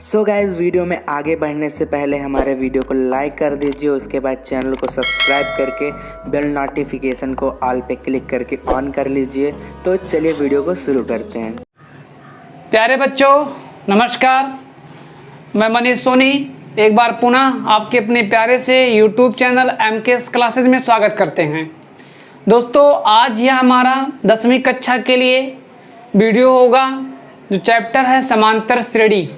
So guys, video में आगे बढ़ने से पहले हमारे वीडियो को लाइक कर दीजिए। उसके बाद चैनल को सब्सक्राइब करके बेल नोटिफिकेशन को ऑल पे क्लिक करके ऑन कर लीजिए। तो चलिए वीडियो को शुरू करते हैं। प्यारे बच्चों नमस्कार, मैं मनीष सोनी एक बार पुनः आपके अपने प्यारे से YouTube चैनल MKS क्लासेस में स्वागत करते हैं। दोस्तों आज यह हमारा 10वीं कक्षा के लिए वीडियो होगा जो चैप्टर है समांतर श्रेणी।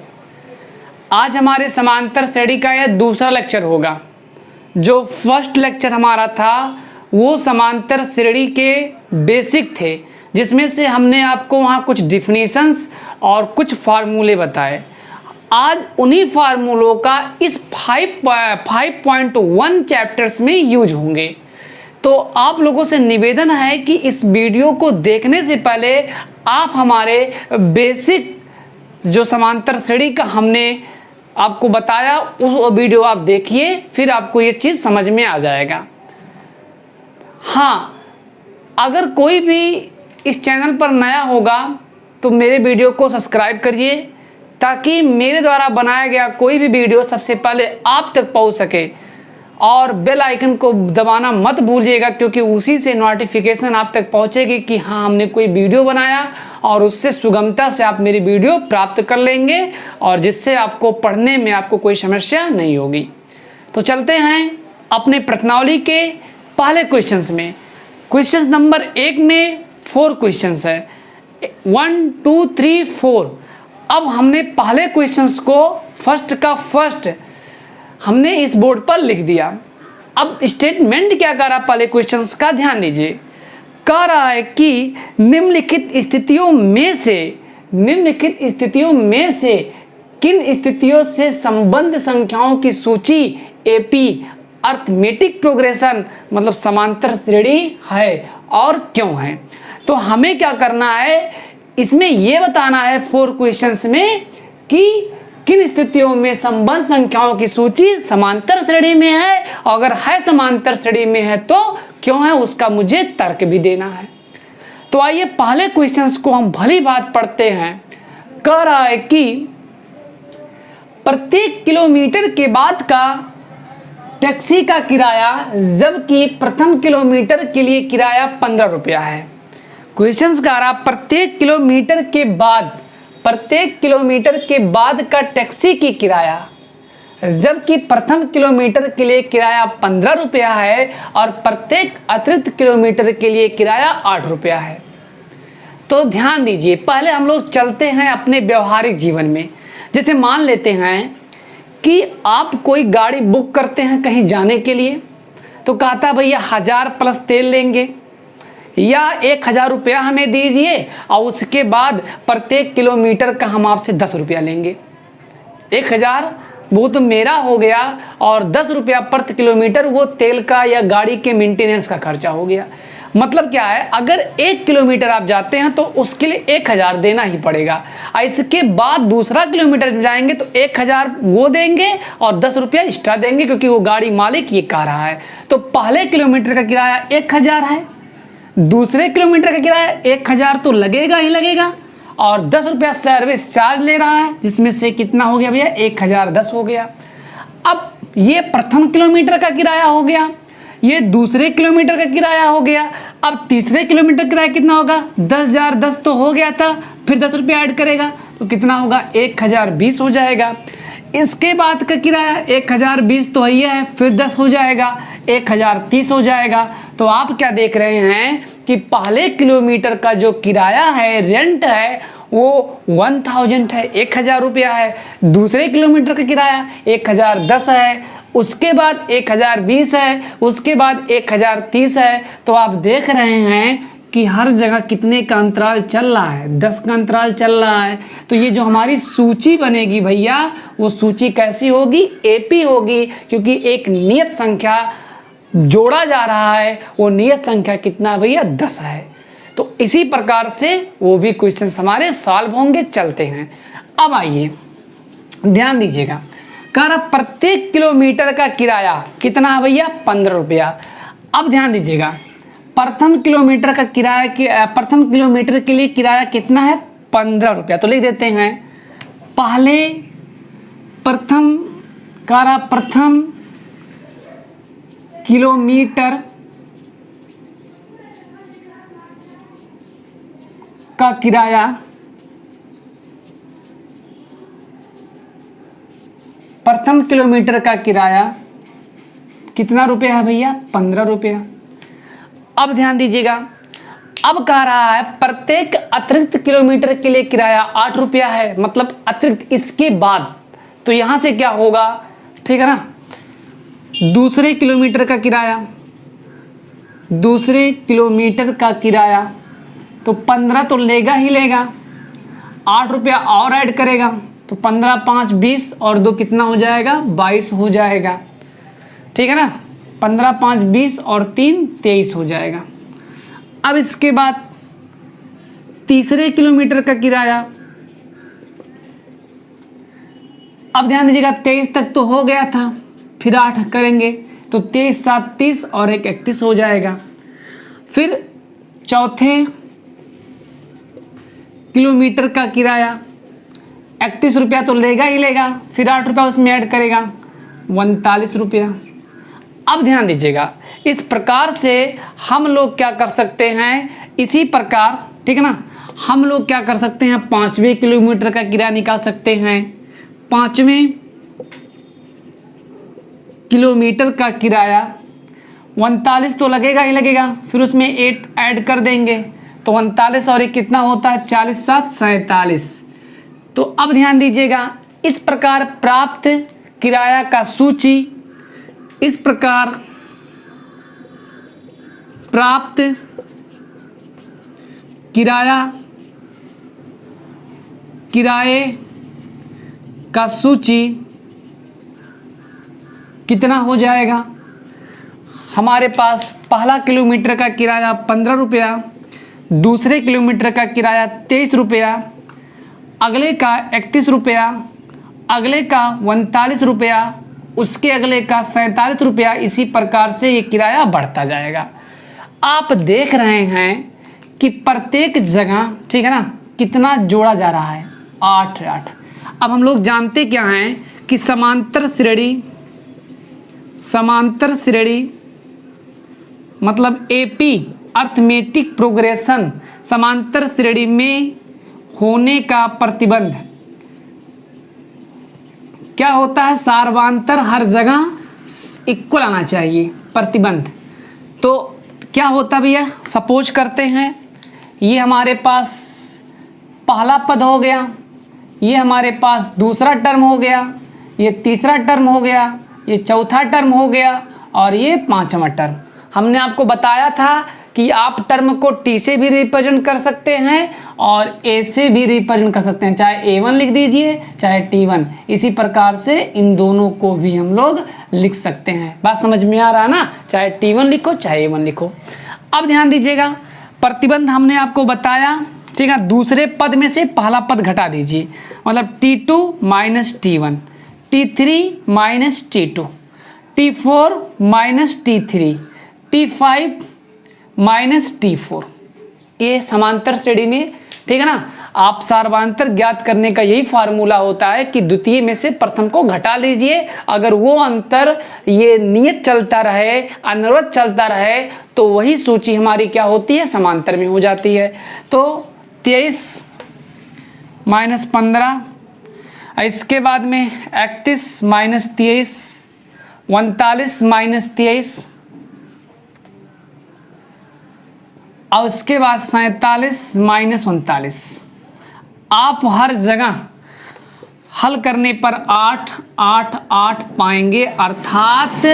आज हमारे समांतर श्रेणी का यह दूसरा लेक्चर होगा। जो फर्स्ट लेक्चर हमारा था वो समांतर श्रेणी के बेसिक थे, जिसमें से हमने आपको वहाँ कुछ डिफिनीशंस और कुछ फार्मूले बताए। आज उन्हीं फार्मूलों का इस 5.1 चैप्टर्स में यूज होंगे। तो आप लोगों से निवेदन है कि इस वीडियो को देखने से पहले आप हमारे बेसिक जो समांतर श्रेणी का हमने आपको बताया उस वीडियो आप देखिए, फिर आपको ये चीज़ समझ में आ जाएगा। हाँ, अगर कोई भी इस चैनल पर नया होगा तो मेरे वीडियो को सब्सक्राइब करिए, ताकि मेरे द्वारा बनाया गया कोई भी वीडियो सबसे पहले आप तक पहुंच सके। और बेल आइकन को दबाना मत भूलिएगा, क्योंकि उसी से नोटिफिकेशन आप तक पहुंचेगी कि हाँ हमने कोई वीडियो बनाया, और उससे सुगमता से आप मेरी वीडियो प्राप्त कर लेंगे और जिससे आपको पढ़ने में आपको कोई समस्या नहीं होगी। तो चलते हैं अपने प्रश्नावली के पहले क्वेश्चंस में। क्वेश्चन नंबर 1 में 4 क्वेश्चंस है, 1 2 3 4। अब हमने पहले क्वेश्चंस को फर्स्ट का फर्स्ट हमने इस बोर्ड पर लिख दिया। अब स्टेटमेंट क्या कर रहा, पहले क्वेश्चंस का ध्यान दीजिए। कह रहा है कि निम्नलिखित स्थितियों में से किन स्थितियों से संबंध संख्याओं की सूची एपी अर्थमेटिक प्रोग्रेशन मतलब समांतर श्रेणी है और क्यों है। तो हमें क्या करना है, इसमें यह बताना है 4 क्वेश्चंस में कि किन स्थितियों में संबंध संख्याओं की सूची समांतर श्रेणी में है, और अगर है समांतर श्रेणी में है तो क्यों है, उसका मुझे तर्क भी देना है। तो आइए पहले क्वेश्चंस को हम भली बात पढ़ते हैं। कह रहा है कि प्रत्येक किलोमीटर के बाद का टैक्सी का किराया, जबकि प्रथम किलोमीटर के लिए किराया 15 रुपया है। क्वेश्चंस कह रहा प्रत्येक किलोमीटर के बाद का टैक्सी की किराया, जबकि प्रथम किलोमीटर के लिए किराया 15 रुपया है और प्रत्येक अतिरिक्त किलोमीटर के लिए किराया 8 रुपया है। तो ध्यान दीजिए, पहले हम लोग चलते हैं अपने व्यवहारिक जीवन में। जैसे मान लेते हैं कि आप कोई गाड़ी बुक करते हैं कहीं जाने के लिए, तो कहता भैया 1000 प्लस तेल लेंगे या 1000 रुपया हमें दीजिए, और उसके बाद प्रत्येक किलोमीटर का हम आपसे 10 रुपया लेंगे। 1000 वो तो मेरा हो गया, और 10 रुपया प्रति किलोमीटर वो तेल का या गाड़ी के मेंटेनेंस का खर्चा हो गया। मतलब क्या है, अगर 1 किलोमीटर आप जाते हैं तो उसके लिए 1000 देना ही पड़ेगा। इसके बाद दूसरा किलोमीटर जाएंगे तो 1000 वो देंगे और 10 रुपया एक्स्ट्रा देंगे, क्योंकि वो गाड़ी मालिक ये कह रहा है। तो पहले किलोमीटर का किराया 1000 है, दूसरे किलोमीटर का किराया 1000 तो लगेगा ही लगेगा, और 10 रुपया सर्विस चार्ज ले रहा है, जिसमें से कितना हो गया भैया 1010 हो गया। अब ये प्रथम किलोमीटर का किराया हो गया, ये दूसरे किलोमीटर का किराया हो गया। अब तीसरे किलोमीटर किराया कितना होगा, 10,010 तो हो गया था, फिर 10 रुपया ऐड करेगा तो कितना होगा 1020 हो जाएगा। इसके बाद का किराया 1020 तो ही है, फिर 10 हो जाएगा 1030 हो जाएगा। तो आप क्या देख रहे हैं कि पहले किलोमीटर का जो किराया है, रेंट है, वो 1000 है, 1000 रुपया है। दूसरे किलोमीटर का किराया 1010 है, उसके बाद 1020 है, उसके बाद 1030 है। तो आप देख रहे हैं कि हर जगह कितने का अंतराल चल रहा है, 10 का अंतराल चल रहा है। तो ये जो हमारी सूची बनेगी भैया, वो सूची कैसी होगी, एपी होगी, क्योंकि एक नियत संख्या जोड़ा जा रहा है। वो नियत संख्या कितना भैया 10 है। तो इसी प्रकार से वो भी क्वेश्चन हमारे सॉल्व होंगे। चलते हैं, अब आइए ध्यान दीजिएगा। कह रहा प्रत्येक किलोमीटर का किराया कितना है भैया 15 रुपया। अब ध्यान दीजिएगा, प्रथम किलोमीटर के लिए किराया कितना है 15 रुपया। तो लिख देते हैं पहले प्रथम किलोमीटर का किराया प्रथम किलोमीटर का किराया कितना रुपया है भैया? 15 रुपया। अब ध्यान दीजिएगा, अब कह रहा है प्रत्येक अतिरिक्त किलोमीटर के लिए किराया 8 रुपया है, मतलब अतिरिक्त इसके बाद। तो यहां से क्या होगा, ठीक है ना, दूसरे किलोमीटर का किराया तो 15 तो लेगा ही लेगा, 8 रुपया और ऐड करेगा तो 15 5 20 और 2 कितना हो जाएगा? 22 हो जाएगा, ठीक है ना। 15 5 20 और 3 23 हो जाएगा। अब इसके बाद तीसरे किलोमीटर का किराया, अब ध्यान दीजिएगा 23 तक तो हो गया था, फिर 8 करेंगे तो 23 7 30 और 1 31 हो जाएगा। फिर चौथे किलोमीटर का किराया 31 रुपया तो लेगा ही लेगा, फिर 8 रुपया उसमें ऐड करेगा, 39 रुपया। अब ध्यान दीजिएगा, इस प्रकार से हम लोग क्या कर सकते हैं, इसी प्रकार, ठीक है ना, हम लोग क्या कर सकते हैं, 5वें किलोमीटर का किराया निकाल सकते हैं। 5वें किलोमीटर का किराया 39 तो लगेगा ही लगेगा, फिर उसमें 8 ऐड कर देंगे तो 39 और 1 कितना होता है? 40 7 47। तो अब ध्यान दीजिएगा, इस प्रकार प्राप्त किराया का सूची, इस प्रकार प्राप्त किराए का सूची कितना हो जाएगा? हमारे पास पहला किलोमीटर का किराया 15 रुपया, दूसरे किलोमीटर का किराया 23 रुपया, अगले का 31 रुपया, अगले का 39 रुपया, उसके अगले का 47 रुपया। इसी प्रकार से ये किराया बढ़ता जाएगा। आप देख रहे हैं कि प्रत्येक जगह, ठीक है ना, कितना जोड़ा जा रहा है? 8 8। अब हम लोग जानते क्या हैं कि समांतर श्रेणी मतलब एपी अर्थमेटिक प्रोग्रेशन, समांतर श्रेणी में होने का प्रतिबंध क्या होता है? सार्वंतर हर जगह इक्वल आना चाहिए प्रतिबंध। तो क्या होता भैया, सपोज करते हैं ये हमारे पास पहला पद हो गया, ये हमारे पास दूसरा टर्म हो गया, ये तीसरा टर्म हो गया, ये चौथा टर्म हो गया और ये 5वां टर्म। हमने आपको बताया था कि आप टर्म को टी से भी रिप्रेजेंट कर सकते हैं और ए से भी रिप्रेजेंट कर सकते हैं, चाहे A1 लिख दीजिए चाहे T1। इसी प्रकार से इन दोनों को भी हम लोग लिख सकते हैं। बात समझ में आ रहा है ना? चाहे T1 लिखो चाहे A1 लिखो। अब ध्यान दीजिएगा, प्रतिबंध हमने आपको बताया, ठीक है। दूसरे पद में से पहला पद घटा दीजिए, मतलब T2 minus T1, T3 minus T2, T4 minus T3, T5 minus T4। ये समांतर श्रेणी में, ठीक है ना। आप सार्वंतर ज्ञात करने का यही फार्मूला होता है कि द्वितीय में से प्रथम को घटा लीजिए। अगर वो अंतर ये नियत चलता रहे, अनवरत चलता रहे, तो वही सूची हमारी क्या होती है? समांतर में हो जाती है। तो 23 माइनस 15, इसके बाद में 31 माइनस 23, 39 माइनस 23 और उसके बाद 47 माइनस 39। आप हर जगह हल करने पर 8 8 8 पाएंगे, अर्थात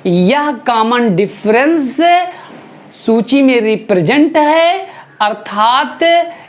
यह कॉमन डिफरेंस सूची में रिप्रेजेंट है, अर्थात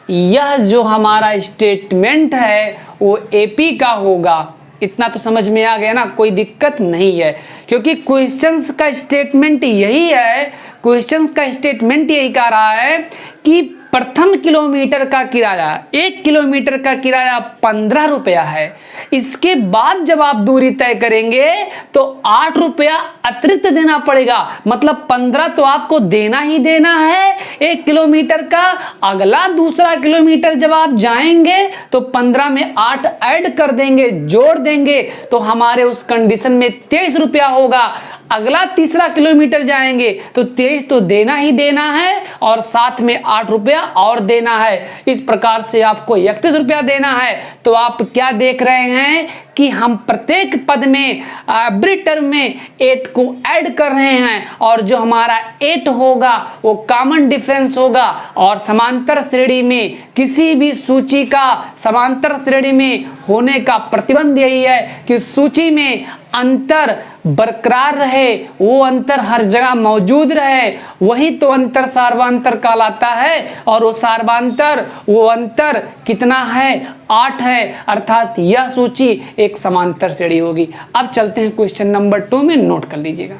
यह जो हमारा स्टेटमेंट है वो एपी का होगा। इतना तो समझ में आ गया ना? कोई दिक्कत नहीं है, क्योंकि क्वेश्चंस का स्टेटमेंट यही है, क्वेश्चंस का स्टेटमेंट यही कह रहा है कि प्रथम किलोमीटर का किराया 1 किलोमीटर का किराया 15 रुपया है। इसके बाद जब आप दूरी तय करेंगे तो 8 रुपया अतिरिक्त देना पड़ेगा, मतलब 15 तो आपको देना ही देना है 1 किलोमीटर का। अगला दूसरा किलोमीटर जब आप जाएंगे तो 15 में 8 ऐड कर देंगे, जोड़ देंगे, तो हमारे उस कंडीशन में 23 रुपया होगा। अगला तीसरा किलोमीटर जाएंगे तो 23 तो देना ही देना है और साथ में 8 रुपया और देना है। इस प्रकार से आपको 31 रुपया देना है। तो आप क्या देख रहे हैं कि हम प्रत्येक पद में एवरी टर्म में 8 को ऐड कर रहे हैं और जो हमारा 8 होगा वो कॉमन डिफरेंस होगा। और समांतर श्रेणी में किसी भी सूची का समांतर श्रेणी में होने का प्रतिबंध यही है कि सूची में अंतर बरकरार रहे, वो अंतर हर जगह मौजूद रहे, वही तो अंतर सार्वांतर कहलाता है। और वो सार्वांतर वो अंतर कितना है? 8 है, अर्थात यह सूची एक समांतर श्रेणी होगी। अब चलते हैं क्वेश्चन नंबर 2 में, नोट कर लीजिएगा,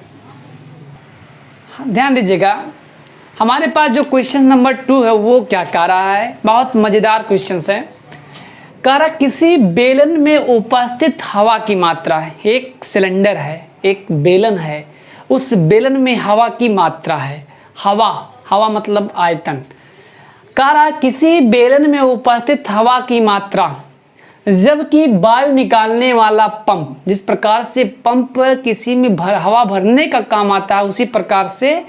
ध्यान दीजिएगा। हमारे पास जो क्वेश्चन नंबर 2 है वो क्या कह रहा है, बहुत मजेदार क्वेश्चन है। कह रहा किसी बेलन में उपस्थित हवा की मात्रा है, एक सिलेंडर है, एक बेलन है, उस बेलन में हवा की मात्रा है, हवा मतलब आयतन। कह रहा किसी बेलन में उपस्थित हवा की मात्रा, जबकि वायु निकालने वाला पंप, जिस प्रकार से पंप किसी में हवा भरने का काम आता है, उसी प्रकार से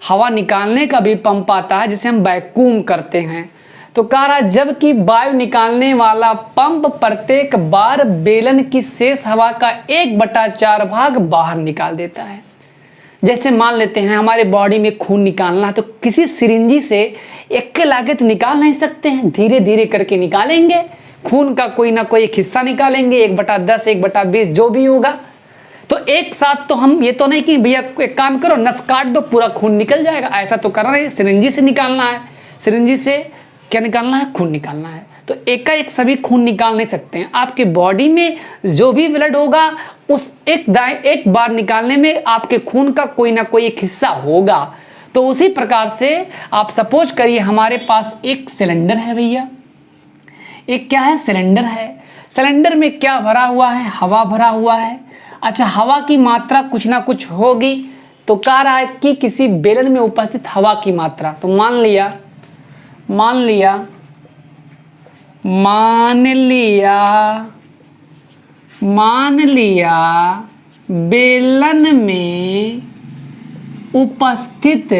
हवा निकालने का भी पंप आता है जिसे हम वैक्यूम करते हैं। तो कह रहा जबकि वायु निकालने वाला पंप प्रत्येक बार बेलन की शेष हवा का 1/4 भाग बाहर निकाल देता है। जैसे मान लेते हैं हमारे बॉडी में खून निकालना है तो किसी सिरिंजी से एक के लागे तो निकाल नहीं सकते हैं, धीरे धीरे करके निकालेंगे। खून का कोई ना कोई एक हिस्सा निकालेंगे, 1/10 1/20 जो भी होगा। तो एक साथ तो हम ये तो नहीं कि भैया एक काम करो नस काट दो पूरा खून निकल जाएगा, ऐसा तो करना नहीं। सिरिंजी से निकालना है, सिरिंजी से क्या निकालना है? खून निकालना है। तो एक सभी खून निकाल नहीं सकते हैं। आपके बॉडी में जो भी ब्लड होगा उस एक बार निकालने में आपके खून का कोई ना कोई एक हिस्सा होगा। तो उसी प्रकार से आप सपोज करिए हमारे पास एक सिलेंडर है भैया, एक क्या है? सिलेंडर है। सिलेंडर में क्या भरा हुआ है? हवा भरा हुआ है। अच्छा, हवा की मात्रा कुछ ना कुछ होगी। तो कह रहा है कि किसी बेलन में उपस्थित हवा की मात्रा, तो मान लिया बेलन में उपस्थित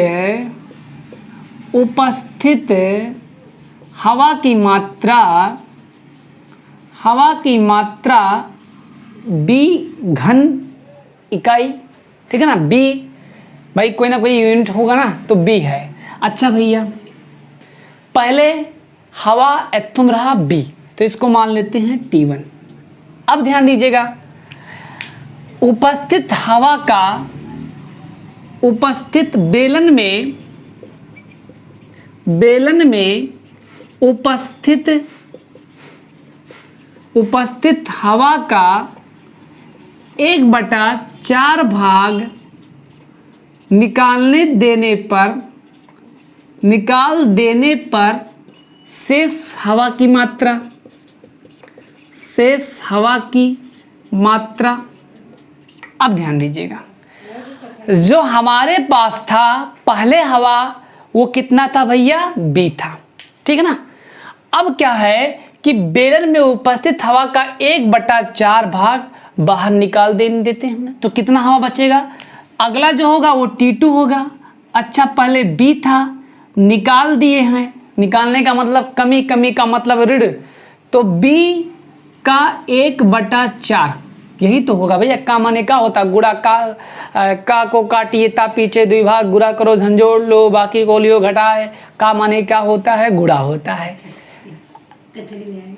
हवा की मात्रा B घन इकाई, ठीक है ना। B भाई कोई ना कोई यूनिट होगा ना, तो B है। अच्छा भैया, पहले हवा एथम रहा B, तो इसको मान लेते हैं T1। अब ध्यान दीजिएगा, उपस्थित हवा का उपस्थित बेलन में उपस्थित हवा का 1/4 भाग निकाल देने पर शेष हवा की मात्रा। अब ध्यान दीजिएगा, जो हमारे पास था पहले हवा वो कितना था भैया? B था, ठीक है ना। अब क्या है कि बेलन में उपस्थित हवा का 1/4 भाग बाहर निकाल देते हैं, तो कितना हवा बचेगा? अगला जो होगा वो T2 होगा। अच्छा, पहले B था, निकाल दिए हैं, निकालने का मतलब कमी का मतलब ऋण, तो B का 1/4 यही तो होगा भैया। का माने का होता? गुड़ा का को काटिए ता पीछे 2 भाग, गुड़ा करो झंझोड़ लो बाकी को लियो घटाए। का माने क्या होता है? गुड़ा होता है।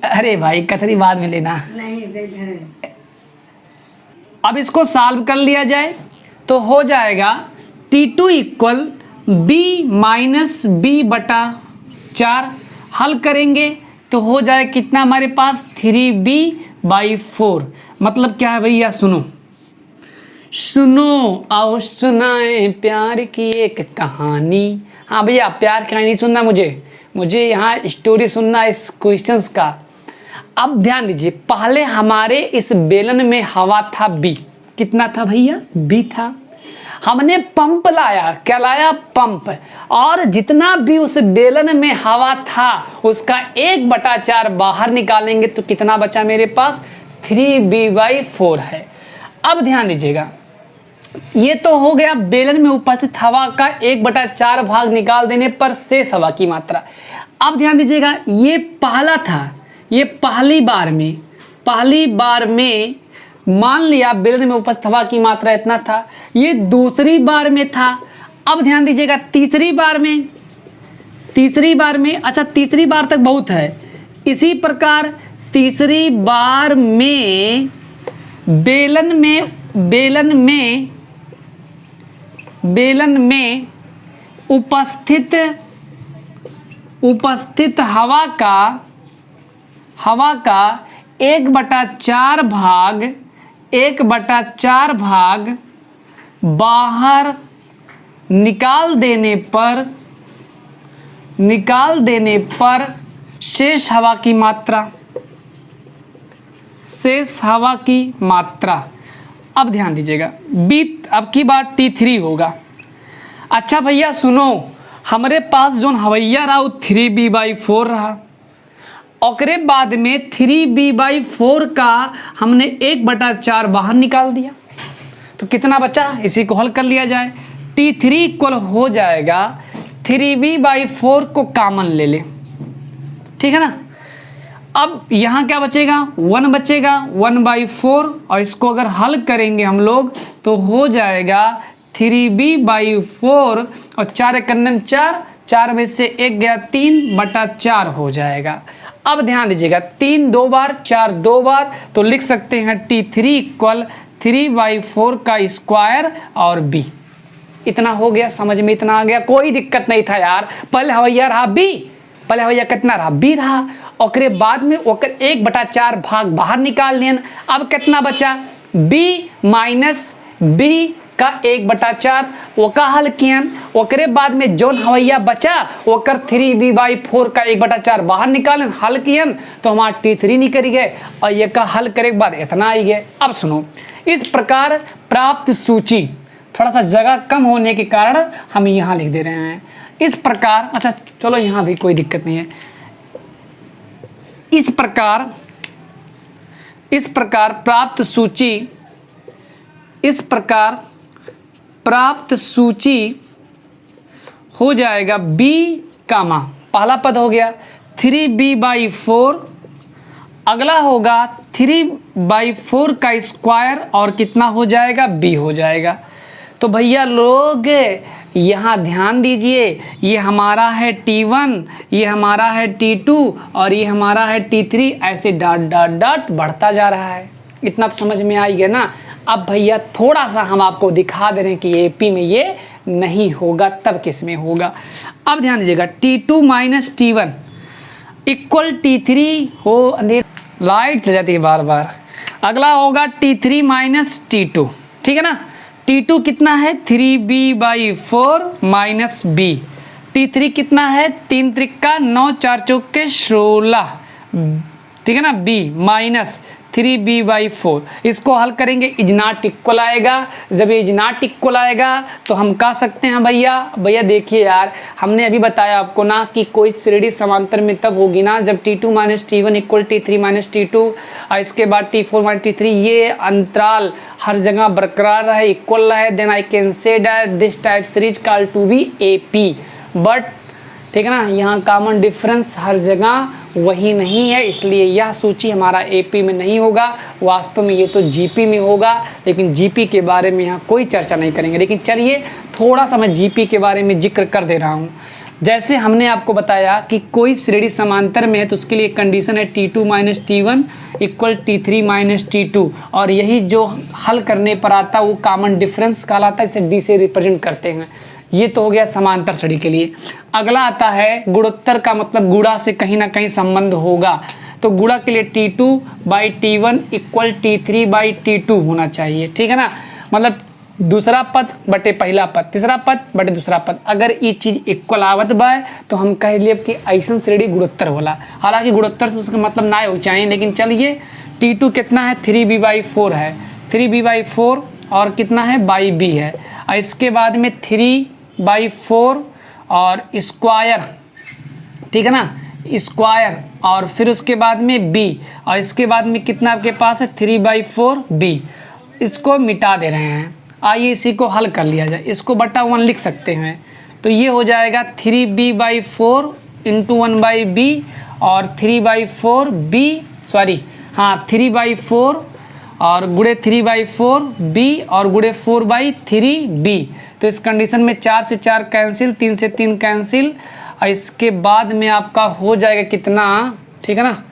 अरे भाई कथरी बाद में लेना। अब इसको सॉल्व कर लिया जाए तो हो जाएगा T2 = B - B/4। हल करेंगे तो हो जाए कितना हमारे पास? 3B/4। मतलब क्या है भैया? सुनो आओ सुनाए प्यार की एक कहानी। हाँ भैया, प्यार की कहानी सुनना मुझे, मुझे यहाँ स्टोरी सुनना इस क्वेश्चंस का। अब ध्यान दीजिए, पहले हमारे इस बेलन में हवा था B, कितना था भैया? B था। हमने पंप लाया, क्या लाया? पंप, और जितना भी उस बेलन में हवा था उसका 1/4 बाहर निकालेंगे तो कितना बचा मेरे पास? 3B/4 है। अब ध्यान दीजिएगा, ये तो हो गया बेलन में उपस्थित हवा का 1/4 भाग निकाल देने पर शेष हवा की मात्रा। अब ध्यान दीजिएगा, ये पहला था, ये पहली बार में मान लिया बेलन में उपस्थित हवा की मात्रा इतना था, ये दूसरी बार में था। अब ध्यान दीजिएगा, तीसरी बार में, अच्छा तीसरी बार तक बहुत है। इसी प्रकार तीसरी बार में बेलन में उपस्थित हवा का 1/4 भाग बाहर निकाल देने पर शेष हवा की मात्रा। अब ध्यान दीजिएगा, अब की बार T3 होगा। अच्छा भैया सुनो, हमारे पास जो हवैया रहा वो 3B/4 रहा, ओकरे बाद में 3B/4 का हमने 1/4 बाहर निकाल दिया, तो कितना बचा? इसी को हल कर लिया जाए। T3 इक्वल हो जाएगा 3B/4 को कॉमन ले ले, ठीक है ना। अब यहाँ क्या बचेगा? 1 बचेगा, 1/4, और इसको अगर हल करेंगे हम लोग तो हो जाएगा 3B/4 और 4 कन्नम 4 में से 1 गया 3/4 हो जाएगा। अब ध्यान दीजिएगा, 3 2 बार, 4 2 बार, तो लिख सकते हैं T3 इक्वल 3/4 का स्क्वायर और B। इतना हो गया, समझ में इतना आ गया, कोई दिक्कत नहीं था यार। पहले हवैया रहा B, पहले हवैया कितना रहा? B रहा, और बाद में ओकर 1/4 भाग बाहर निकाल दिया। अब कितना बचा? B माइनस B का 1/4, ओका हल कियन, ओकरे बाद में जोन हवैया बचा ओकर 3B/4 का 1/4 बाहर निकालन, हल कियन तो हमारा T3 निकल गए, और ये का हल करे के बाद इतना आई गए। अब सुनो, इस प्रकार प्राप्त सूची, थोड़ा सा जगह कम होने के कारण हम यहाँ लिख दे रहे हैं इस प्रकार। अच्छा चलो, यहाँ भी कोई दिक्कत नहीं है। इस प्रकार प्राप्त सूची हो जाएगा B कामा, पहला पद हो गया 3B/4, अगला होगा 3/4 का स्क्वायर, और कितना हो जाएगा? B हो जाएगा। तो भैया लोग यहाँ ध्यान दीजिए, ये हमारा है T1, ये हमारा है T2, और ये हमारा है T3, ऐसे डॉट बढ़ता जा रहा है। इतना तो समझ में आई गया ना। अब भैया थोड़ा सा हम आपको दिखा दे रहे हैं कि AP में ये नहीं होगा, तब किस में होगा। अब ध्यान दीजिएगा, T2 minus T1 equal T3 हो, अंधेर लाइट चल जाती है बार बार। अगला होगा T3 माइनस T2, ठीक है ना। T2 कितना है? 3B/4 minus B। T3 कितना है? 3 त्रिक्का 9, 4 चौके 16, ठीक है ना। B माइनस 3B/4, इसको हल करेंगे, इज नॉट इक्वल आएगा। जब ये इज नॉट इक्वल आएगा तो हम कह सकते हैं भैया देखिए यार, हमने अभी बताया आपको ना कि कोई श्रेणी समांतर में तब होगी ना जब T2 minus T1 equal T3 minus T2, और इसके बाद T4 माइनस T3, ये अंतराल हर जगह बरकरार रहे, इक्वल रहे, then I can say that this type series called to be AP। But ठीक है ना, यहाँ कॉमन डिफरेंस हर जगह वही नहीं है, इसलिए यह सूची हमारा AP में नहीं होगा। वास्तव में ये तो GP में होगा, लेकिन GP के बारे में यहाँ कोई चर्चा नहीं करेंगे। लेकिन चलिए थोड़ा सा मैं GP के बारे में जिक्र कर दे रहा हूँ। जैसे हमने आपको बताया कि कोई श्रेणी समांतर में है तो उसके लिए कंडीशन है T2 minus T1 equal T3 minus T2, और यही जो हल करने पर आता है वो कॉमन डिफरेंस कहलाता है, इसे D से रिप्रेजेंट करते हैं। ये तो हो गया समांतर श्रेणी के लिए। अगला आता है गुणोत्तर का, मतलब गुणा से कहीं ना कहीं संबंध होगा, तो गुणा के लिए T2/T1 इक्वल T3/T2 होना चाहिए, ठीक है ना। मतलब दूसरा पद बटे पहला पद, तीसरा पद बटे दूसरा पद। अगर ये चीज़ इक्वल आवत बा तो हम कह लिए कि ऐसा श्रेणी गुणोत्तर होला। हालांकि गुणोत्तर से उसका मतलब ना हो चाहिए, लेकिन चलिए T2 कितना है 3b/4 है, 3b/4 और कितना है बाई बी है। और इसके बाद में 3/4 और स्क्वायर, ठीक है ना, स्क्वायर, और फिर उसके बाद में b, और इसके बाद में कितना आपके पास है 3/4b। इसको मिटा दे रहे हैं। आइए इसी को हल कर लिया जाए, इसको बटा 1 लिख सकते हैं। तो ये हो जाएगा 3b/4 इंटू 1/b और 3/4b, सॉरी हाँ 3/4 और गुणे 3/4b और गुणे 4/3b। तो इस कंडीशन में 4 से 4 कैंसिल, 3 से 3 कैंसिल, और इसके बाद में आपका हो जाएगा कितना, ठीक है ना,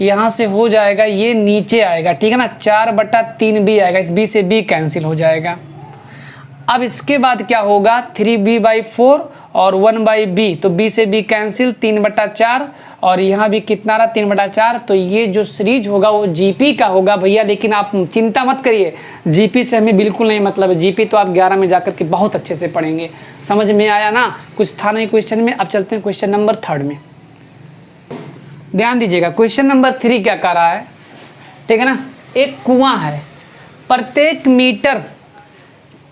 यहाँ से हो जाएगा ये नीचे आएगा, ठीक है ना, 4/3b आएगा, इस b से b कैंसिल हो जाएगा। अब इसके बाद क्या होगा 3b/4 और 1/b, तो b से b कैंसिल, 3/4, और यहाँ भी कितना रहा 3/4। तो ये जो सीरीज होगा वो जीपी का होगा भैया। लेकिन आप चिंता मत करिए, जीपी से हमें बिल्कुल नहीं मतलब है। जीपी तो आप 11 में जाकर के बहुत अच्छे से पढ़ेंगे। समझ में आया ना, कुछ था नहीं क्वेश्चन में। अब चलते हैं क्वेश्चन नंबर 3 में। ध्यान दीजिएगा, क्वेश्चन नंबर 3 क्या कर रहा है, ठीक है ना। एक कुआं है, प्रत्येक मीटर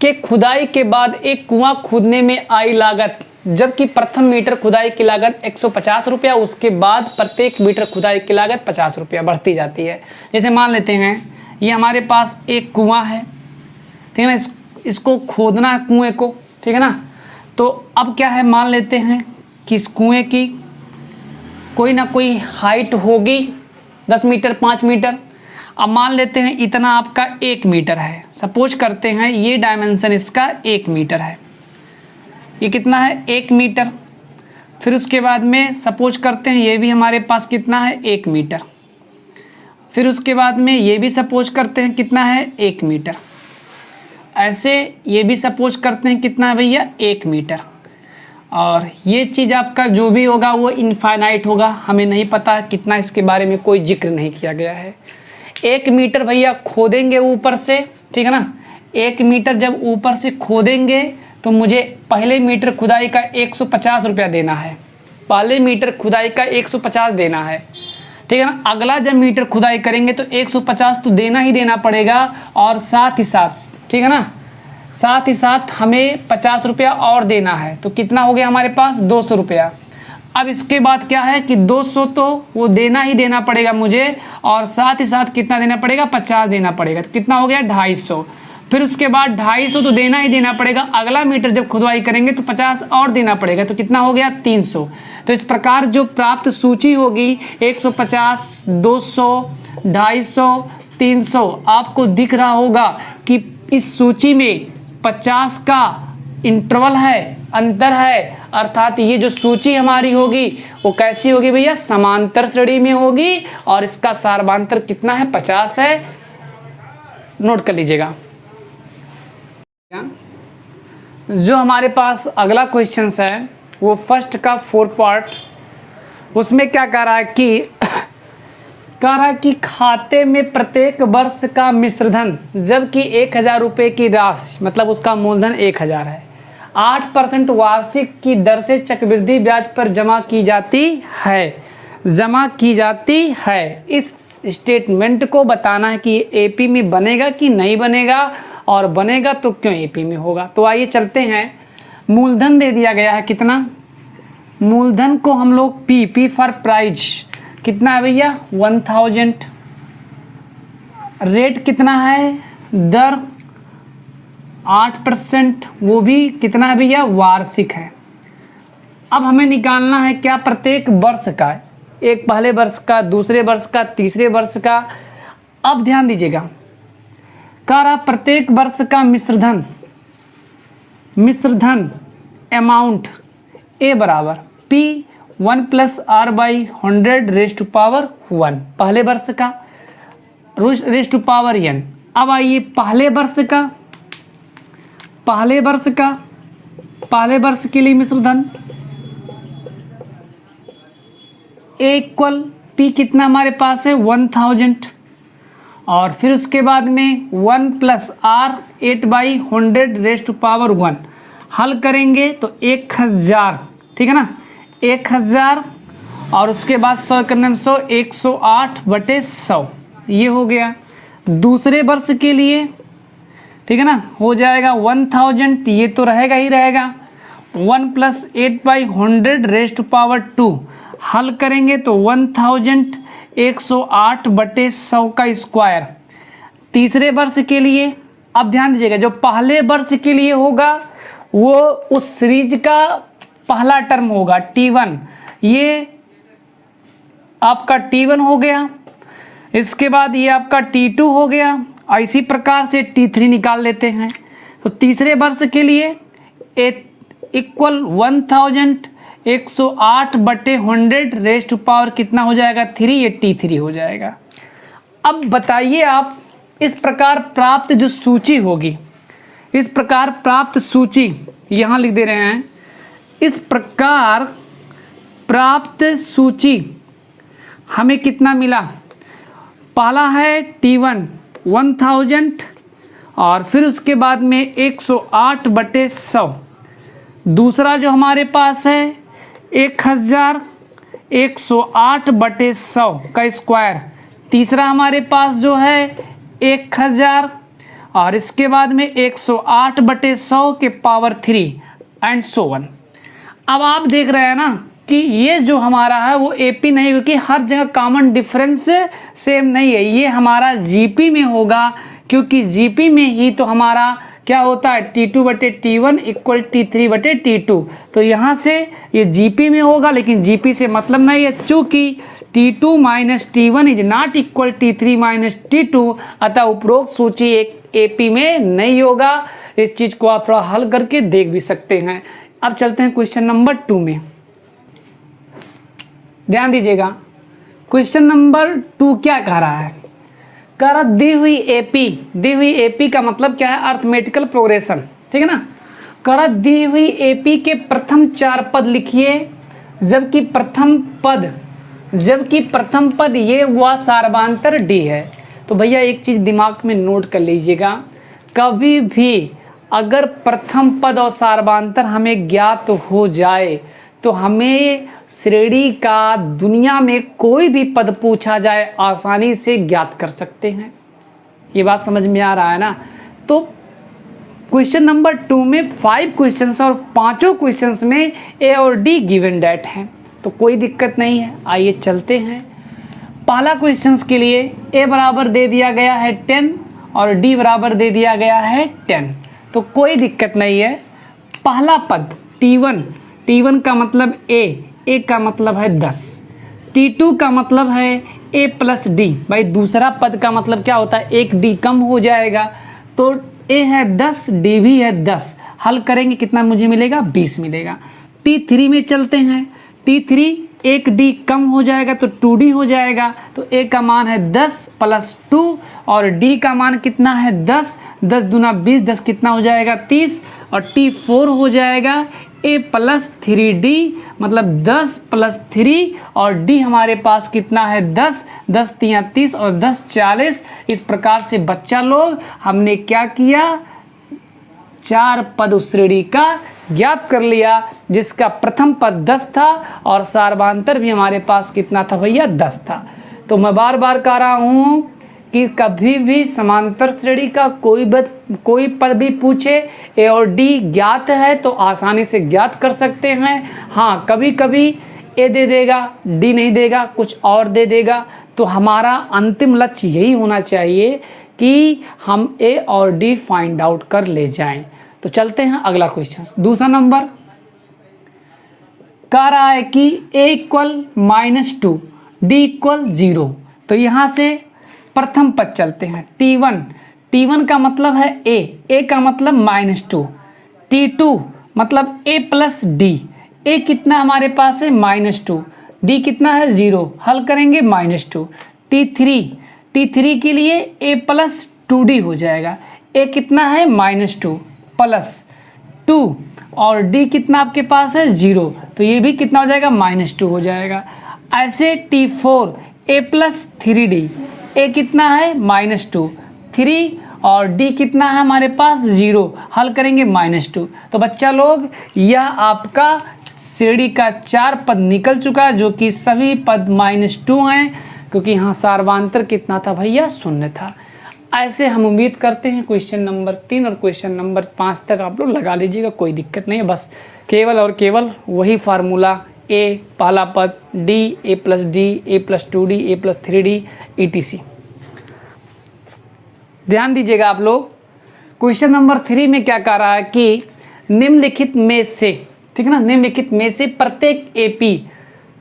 के खुदाई के बाद एक कुआं खोदने में आई लागत, जबकि प्रथम मीटर खुदाई की लागत 150 रुपया, उसके बाद प्रत्येक मीटर खुदाई की लागत 50 रुपया बढ़ती जाती है। जैसे मान लेते हैं ये हमारे पास एक कुआं है, ठीक है ना, इसको खोदना है कुएं को, ठीक है ना। तो अब क्या है, मान लेते हैं कि इस कुएं की कोई ना कोई हाइट होगी 10 मीटर 5 मीटर। अब मान लेते हैं इतना आपका 1 मीटर है, सपोज करते हैं ये डायमेंशन इसका 1 मीटर है। ये कितना है 1 मीटर। फिर उसके बाद में सपोज करते हैं ये भी हमारे पास कितना है 1 मीटर। फिर उसके बाद में ये भी सपोज करते हैं कितना है 1 मीटर। ऐसे ये भी सपोज करते हैं कितना है भैया 1 मीटर। और ये चीज़ आपका जो भी होगा वो इनफाइनाइट होगा, हमें नहीं पता कितना, इसके बारे में कोई जिक्र नहीं किया गया है। 1 मीटर भैया खोदेंगे ऊपर से, ठीक है ना। 1 मीटर जब ऊपर से खोदेंगे तो मुझे पहले मीटर खुदाई का 150 रुपया देना है, पहले मीटर खुदाई का 150 देना है, ठीक है ना। अगला जब मीटर खुदाई करेंगे तो 150 तो देना ही देना पड़ेगा, और साथ ही साथ, ठीक है ना, साथ ही साथ हमें 50 रुपया और देना है। तो कितना हो गया हमारे पास 200 रुपया। अब इसके बाद क्या है कि 200 तो वो देना ही देना पड़ेगा मुझे, और साथ ही साथ कितना देना पड़ेगा 50 देना पड़ेगा। तो कितना हो गया 250। फिर उसके बाद 250 तो देना ही देना पड़ेगा, अगला मीटर जब खुदवाई करेंगे तो 50 और देना पड़ेगा। तो कितना हो गया 300। तो इस प्रकार जो प्राप्त सूची होगी 150, 200, 250, 300, आपको दिख रहा होगा कि इस सूची में 50 का इंटरवल है, अंतर है। अर्थात ये जो सूची हमारी होगी वो कैसी होगी भैया, समांतर श्रेणी में होगी, और इसका सार्वधातर कितना है 50 है। नोट कर लीजिएगा। जो हमारे पास अगला क्वेश्चन है वो फर्स्ट का 4 पार्ट, उसमें क्या कह रहा है कि खाते में प्रत्येक वर्ष का मिश्रधन, जबकि 1000 रुपये की राशि, मतलब उसका मूलधन 1000 है, 8% वार्षिक की दर से चक्रवृद्धि ब्याज पर जमा की जाती है। इस स्टेटमेंट को बताना है कि एपी में बनेगा कि नहीं बनेगा, और बनेगा तो क्यों एपी में होगा। तो आइए चलते हैं। मूलधन दे दिया गया है कितना, मूलधन को हम लोग पी फॉर प्राइज कितना है भैया 1000। रेट कितना है, दर 8%, वो भी कितना है भैया वार्षिक है। अब हमें निकालना है क्या, प्रत्येक वर्ष का, एक पहले वर्ष का, दूसरे वर्ष का, तीसरे वर्ष का। अब ध्यान दीजिएगा, कह रहा प्रत्येक वर्ष का मिश्रधन अमाउंट ए बराबर P1 + R/100⁻1 पहले वर्ष का n। अब आइए पहले वर्ष के लिए मिश्रधन A = P कितना हमारे पास है 1000, और फिर उसके बाद में 1 + r 8/100⁻1 हल करेंगे तो 1000, ठीक है ना, 1000 और उसके बाद 100 करने में 100, 108/100 ये हो गया। दूसरे वर्ष के लिए, ठीक है ना, हो जाएगा 1000, ये तो रहेगा ही रहेगा। 1 + 8/100⁻2 हल करेंगे तो 1000 108/100 का स्क्वायर। तीसरे वर्ष के लिए अब ध्यान दीजिएगा, जो पहले वर्ष के लिए होगा वो उस सीरीज का पहला टर्म होगा T1, ये आपका T1 हो गया। इसके बाद ये आपका T2 हो गया। इसी प्रकार से T3 निकाल लेते हैं। तो तीसरे वर्ष के लिए इक्वल 1000 108/100 कितना हो जाएगा 3, ये T3 हो जाएगा। अब बताइए आप, इस प्रकार प्राप्त जो सूची होगी, इस प्रकार प्राप्त सूची यहाँ लिख दे रहे हैं, इस प्रकार प्राप्त सूची हमें कितना मिला। पहला है T1 1000 और फिर उसके बाद में 108/100। दूसरा जो हमारे पास है 1000 108/100 का स्क्वायर। तीसरा हमारे पास जो है 1000 और इसके बाद में 108/100 के पावर 3 एंड सो ऑन। अब आप देख रहे हैं ना कि ये जो हमारा है वो एपी नहीं, क्योंकि हर जगह कॉमन डिफरेंस सेम नहीं है। ये हमारा जीपी में होगा, क्योंकि जीपी में ही तो हमारा क्या होता है T2/T1 = T3/T2। तो यहाँ से ये जीपी में होगा, लेकिन जीपी से मतलब नहीं है, चूँकि T2 - T1 is not equal T3 - T2, अतः उपरोक्त सूची एक एपी में नहीं होगा। इस चीज़ को आप थोड़ा हल करके देख भी सकते हैं। अब चलते हैं क्वेश्चन नंबर 2 में। ध्यान दीजिएगा, क्वेश्चन नंबर 2 क्या कह रहा है। कह रहा दी हुई एपी का मतलब क्या है, अर्थमेटिकल प्रोग्रेशन, ठीक है ना। कह रहा दी हुई एपी के प्रथम 4 पद लिखिए, जबकि प्रथम पद ये हुआ सार्वधातुक डी है। तो भैया एक चीज़ दिमाग में नोट कर लीजिएगा, कभी भी अगर प्रथम पद और सार्वधातुक हमें ज्ञात हो जाए तो हमें श्रेणी का दुनिया में कोई भी पद पूछा जाए आसानी से ज्ञात कर सकते हैं। ये बात समझ में आ रहा है ना। तो क्वेश्चन नंबर 2 में 5 क्वेश्चंस और 5 क्वेश्चंस में ए और डी गिवन डेट हैं, तो कोई दिक्कत नहीं है। आइए चलते हैं। पहला क्वेश्चंस के लिए ए बराबर दे दिया गया है 10 और डी बराबर दे दिया गया है 10, तो कोई दिक्कत नहीं है। पहला पद T1 का मतलब ए का मतलब है 10, T2 का मतलब है a + d। भाई दूसरा पद का मतलब क्या होता है, एक d कम हो जाएगा, तो a है 10, d भी है 10। हल करेंगे कितना मुझे मिलेगा, 20 मिलेगा। T3 में चलते हैं। T3 एक d कम हो जाएगा तो 2d हो जाएगा, तो a का मान है 10 + 2 और d का मान कितना है 10, 10 दूना 20, 10 कितना हो जाएगा 30 और T4 हो जाएगा a + 3d मतलब 10 + 3 और d हमारे पास कितना है 10, 10 × 30 और 10 × 40। इस प्रकार से बच्चा लोग हमने क्या किया, 4 पद उस श्रेणी का ज्ञात कर लिया, जिसका प्रथम पद 10 था और सार्वधातुक भी हमारे पास कितना था भैया 10 था। तो मैं बार बार कह रहा हूँ कि कभी भी समांतर श्रेणी का कोई पद भी पूछे, ए और डी ज्ञात है तो आसानी से ज्ञात कर सकते हैं। हाँ, कभी कभी ए दे देगा, डी नहीं देगा, कुछ और दे देगा, तो हमारा अंतिम लक्ष्य यही होना चाहिए कि हम ए और डी फाइंड आउट कर ले जाएं। तो चलते हैं अगला क्वेश्चन। दूसरा नंबर कह रहा है कि a = -2 d = 0। तो यहाँ से प्रथम पद चलते हैं। T1 का मतलब है a का मतलब -2, T2 मतलब a + d, a कितना हमारे पास है -2, d कितना है 0, हल करेंगे -2। T3 के लिए a + 2d हो जाएगा, a कितना है -2 + 2 और d कितना आपके पास है 0, तो ये भी कितना हो जाएगा -2 हो जाएगा। ऐसे T4 a + 3d, ए कितना है -2, 3 और डी कितना है हमारे पास 0, हल करेंगे -2। तो बच्चा लोग यह आपका श्रेणी का 4 पद निकल चुका है, जो कि सभी पद -2 हैं, क्योंकि यहाँ सार्वांतर कितना था भैया 0 था। ऐसे हम उम्मीद करते हैं क्वेश्चन नंबर 3 और क्वेश्चन नंबर 5 तक आप लोग लगा लीजिएगा, कोई दिक्कत नहीं है। बस केवल और केवल वही फार्मूला ए पहला पद, D a + d, a + 2d, a + 3d etc। ध्यान दीजिएगा आप लोग, क्वेश्चन नंबर 3 में क्या कह रहा है कि निम्नलिखित में से, ठीक है ना, निम्नलिखित में से प्रत्येक एपी,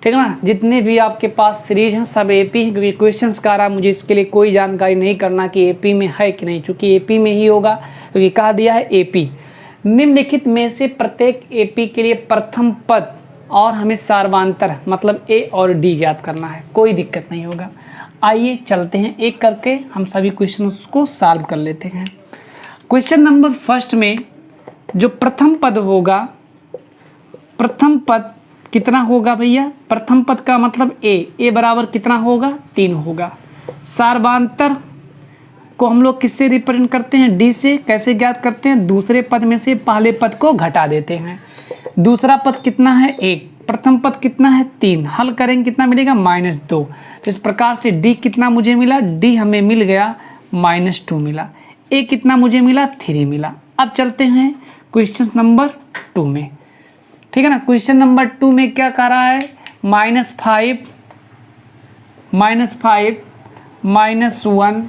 ठीक है ना, जितने भी आपके पास सीरीज हैं सब एपी हैं, क्योंकि क्वेश्चंस का रहा मुझे इसके लिए कोई जानकारी नहीं करना कि एपी में है कि नहीं, चूँकि एपी में ही होगा, क्योंकि कहा दिया है एपी। निम्नलिखित में से प्रत्येक एपी के लिए प्रथम पद और हमें सार्वांतर मतलब ए और डी ज्ञात करना है, कोई दिक्कत नहीं होगा। आइए चलते हैं एक करके हम सभी क्वेश्चन को सॉल्व कर लेते हैं। क्वेश्चन नंबर फर्स्ट में जो प्रथम पद होगा, प्रथम पद कितना होगा भैया, प्रथम पद का मतलब ए बराबर कितना होगा 3 होगा। सार्वांतर को हम लोग किससे रिप्रेजेंट करते हैं, डी से। कैसे ज्ञात करते हैं, दूसरे पद में से पहले पद को घटा देते हैं। दूसरा पद कितना है 1, प्रथम पद कितना है 3, हल करेंगे कितना मिलेगा -2। तो इस प्रकार से डी कितना मुझे मिला, डी हमें मिल गया -2 मिला, ए कितना मुझे मिला 3 मिला। अब चलते हैं क्वेश्चन नंबर 2 में, ठीक है ना। क्वेश्चन नंबर 2 में क्या कह रहा है, -5 -1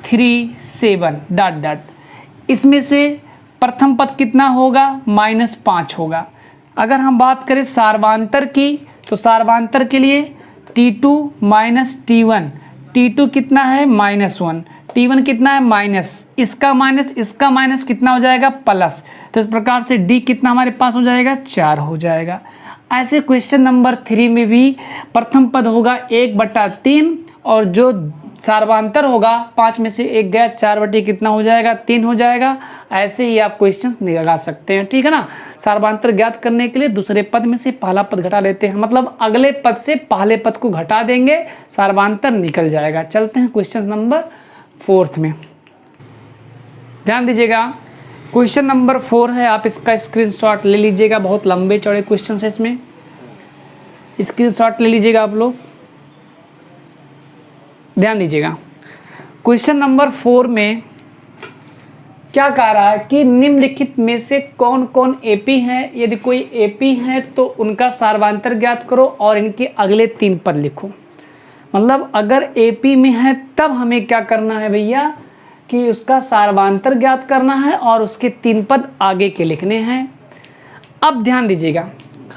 3 7 डॉट डॉट। इसमें से प्रथम पद कितना होगा -5 होगा। अगर हम बात करें सार्वांतर की, तो सार्वांतर के लिए T2 - T1, T2 कितना है -1, T1 कितना है माइनस, इसका माइनस कितना हो जाएगा प्लस। तो इस प्रकार से D कितना हमारे पास हो जाएगा 4 हो जाएगा। ऐसे क्वेश्चन नंबर 3 में भी प्रथम पद होगा 1/3 और जो सार्वांतर होगा 5 में से 1 गया, 4 कितना हो जाएगा 3 हो जाएगा। ऐसे ही आप क्वेश्चंस लगा सकते हैं, ठीक है ना। सार्वांतर ज्ञात करने के लिए दूसरे पद में से पहला पद घटा लेते हैं, मतलब अगले पद से पहले पद को घटा देंगे, सार्वांतर निकल जाएगा। चलते हैं क्वेश्चन नंबर 4 में, ध्यान दीजिएगा। क्वेश्चन नंबर 4 है, आप इसका स्क्रीनशॉट ले लीजिएगा, बहुत लंबे चौड़े क्वेश्चन है, इसमें स्क्रीनशॉट ले लीजिएगा आप लोग। ध्यान दीजिएगा, क्वेश्चन नंबर 4 में क्या कह रहा है कि निम्नलिखित में से कौन कौन एपी है। यदि कोई एपी है तो उनका सार्वांतर ज्ञात करो और इनके अगले 3 पद लिखो। मतलब अगर एपी में है तब हमें क्या करना है भैया कि उसका सार्वांतर ज्ञात करना है और उसके 3 पद आगे के लिखने हैं। अब ध्यान दीजिएगा,